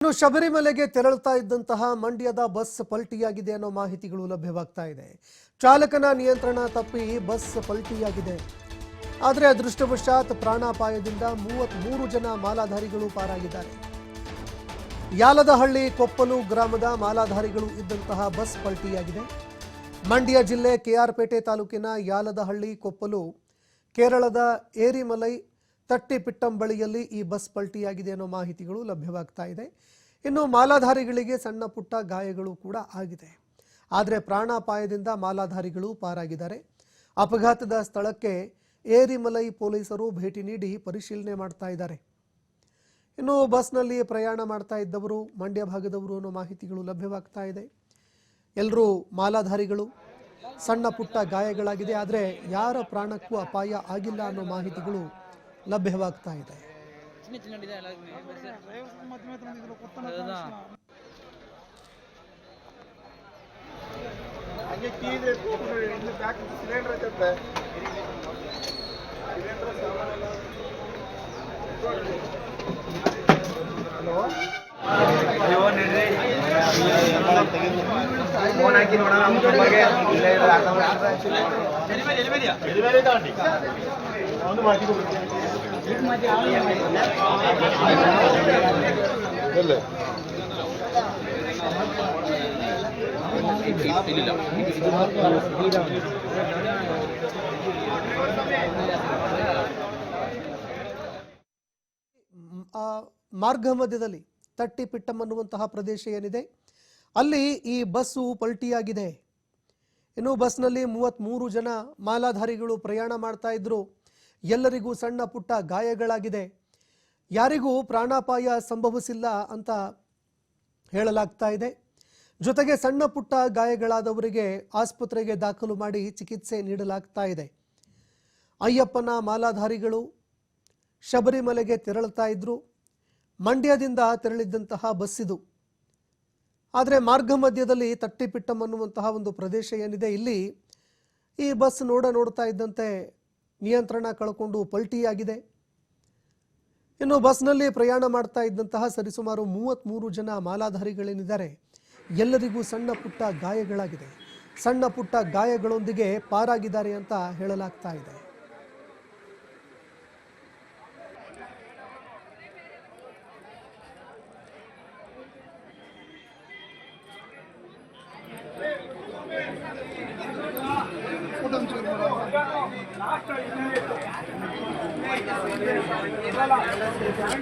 ಇನ್ನು ಶಬರಿಮಲೆಗೆ ತೆರಳುತ್ತಾ ಇದ್ದಂತಹ ಮಂಡ್ಯದ ಬಸ್ ಪಲ್ಟಿಯಾಗಿದೆ ಅನ್ನೋ ಮಾಹಿತಿಗಳು ಲಭ್ಯವಾಗ್ತಾ ಇದೆ. ಚಾಲಕನ ನಿಯಂತ್ರಣ ತಪ್ಪಿ ಬಸ್ ಪಲ್ಟಿಯಾಗಿದೆ. ಆದರೆ ಅದೃಷ್ಟವಶಾತ್ ಪ್ರಾಣಾಪಾಯದಿಂದ 33 ಜನ ಮಾಲಾಧಾರಿಗಳು ಪಾರಾಗಿದ್ದಾರೆ. ಯಾಲದಹಳ್ಳಿ ಕೊಪ್ಪಲು ಗ್ರಾಮದ ಮಾಲಾಧಾರಿಗಳು ಇದ್ದಂತಹ ಬಸ್ ಪಲ್ಟಿಯಾಗಿದೆ. ಮಂಡ್ಯ ಜಿಲ್ಲೆ ಕೆಆರ್ಪೇಟೆ ತಾಲೂಕಿನ ಯಾಲದಹಳ್ಳಿ ಕೊಪ್ಪಲು ಕೇರಳದ ಏರಿಮಲೈ ತಟ್ಟಿಪಿಟ್ಟಂ ಬಳಿಯಲ್ಲಿ ಈ ಬಸ್ ಪಲ್ಟಿಯಾಗಿದೆ ಅನ್ನೋ ಮಾಹಿತಿಗಳು ಲಭ್ಯವಾಗ್ತಾ ಇದೆ. ಇನ್ನು ಮಾಲಾಧಾರಿಗಳಿಗೆ ಸಣ್ಣ ಪುಟ್ಟ ಗಾಯಗಳು ಕೂಡ ಆಗಿದೆ. ಆದರೆ ಪ್ರಾಣಾಪಾಯದಿಂದ ಮಾಲಾಧಾರಿಗಳು ಪಾರಾಗಿದ್ದಾರೆ. ಅಪಘಾತದ ಸ್ಥಳಕ್ಕೆ ಏರಿಮಲೈ ಪೊಲೀಸರು ಭೇಟಿ ನೀಡಿ ಪರಿಶೀಲನೆ ಮಾಡ್ತಾ ಇದ್ದಾರೆ. ಇನ್ನು ಬಸ್ನಲ್ಲಿ ಪ್ರಯಾಣ ಮಾಡ್ತಾ ಇದ್ದವರು ಮಂಡ್ಯ ಭಾಗದವರು ಅನ್ನೋ ಮಾಹಿತಿಗಳು ಲಭ್ಯವಾಗ್ತಾ ಇದೆ. ಎಲ್ಲರೂ ಮಾಲಾಧಾರಿಗಳು, ಸಣ್ಣ ಪುಟ್ಟ ಗಾಯಗಳಾಗಿದೆ. ಆದರೆ ಯಾರ ಪ್ರಾಣಕ್ಕೂ ಅಪಾಯ ಆಗಿಲ್ಲ ಅನ್ನೋ ಮಾಹಿತಿಗಳು ಲಭ್ಯವಾಗ್ತಾ ಇದೆ. ಮಾರ್ಗ ಮಧ್ಯದಲ್ಲಿ ತಟ್ಟಿಪಿಟ್ಟಂ ಅನ್ನುವಂತಹ ಪ್ರದೇಶ ಏನಿದೆ ಅಲ್ಲಿ ಈ ಬಸ್ಸು ಪಲ್ಟಿಯಾಗಿದೆ. ಇನ್ನು ಬಸ್ನಲ್ಲಿ 33 ಜನ ಮಾಲಾಧಾರಿಗಳು ಪ್ರಯಾಣ ಮಾಡ್ತಾ ಇದ್ರು. ಎಲ್ಲರಿಗೂ ಸಣ್ಣ ಪುಟ್ಟ ಗಾಯಗಳಾಗಿದೆ. ಯಾರಿಗೂ ಪ್ರಾಣಾಪಾಯ ಸಂಭವಿಸಿಲ್ಲ ಅಂತ ಹೇಳಲಾಗ್ತಾ ಇದೆ. ಜೊತೆಗೆ ಸಣ್ಣ ಪುಟ್ಟ ಗಾಯಗಳಾದವರಿಗೆ ಆಸ್ಪತ್ರೆಗೆ ದಾಖಲು ಮಾಡಿ ಚಿಕಿತ್ಸೆ ನೀಡಲಾಗ್ತಾ ಇದೆ. ಅಯ್ಯಪ್ಪನ ಮಾಲಾಧಾರಿಗಳು ಶಬರಿಮಲೆಗೆ ತೆರಳುತ್ತಾ ಇದ್ರು. ಮಂಡ್ಯದಿಂದ ತೆರಳಿದ್ದಂತಹ ಬಸ್ ಇದು. ಆದರೆ ಮಾರ್ಗ ಮಧ್ಯದಲ್ಲಿ ತಟ್ಟಿಪಿಟ್ಟಂ ಅನ್ನುವಂತಹ ಒಂದು ಪ್ರದೇಶ ಏನಿದೆ ಇಲ್ಲಿ ಈ ಬಸ್ ನೋಡ್ತಾ ಇದ್ದಂತೆ ನಿಯಂತ್ರಣ ಕಳ್ಕೊಂಡು ಪಲ್ಟಿಯಾಗಿದೆ. ಇನ್ನು ಬಸ್ನಲ್ಲಿ ಪ್ರಯಾಣ ಮಾಡ್ತಾ ಇದ್ದಂತಹ ಸರಿಸುಮಾರು 33 ಜನ ಮಾಲಾಧಾರಿಗಳೇನಿದ್ದಾರೆ ಎಲ್ಲರಿಗೂ ಸಣ್ಣ ಪುಟ್ಟ ಗಾಯಗಳಾಗಿದೆ. ಸಣ್ಣ ಪುಟ್ಟ ಗಾಯಗಳೊಂದಿಗೆ ಪಾರಾಗಿದ್ದಾರೆ ಅಂತ ಹೇಳಲಾಗ್ತಾ ಇದೆ.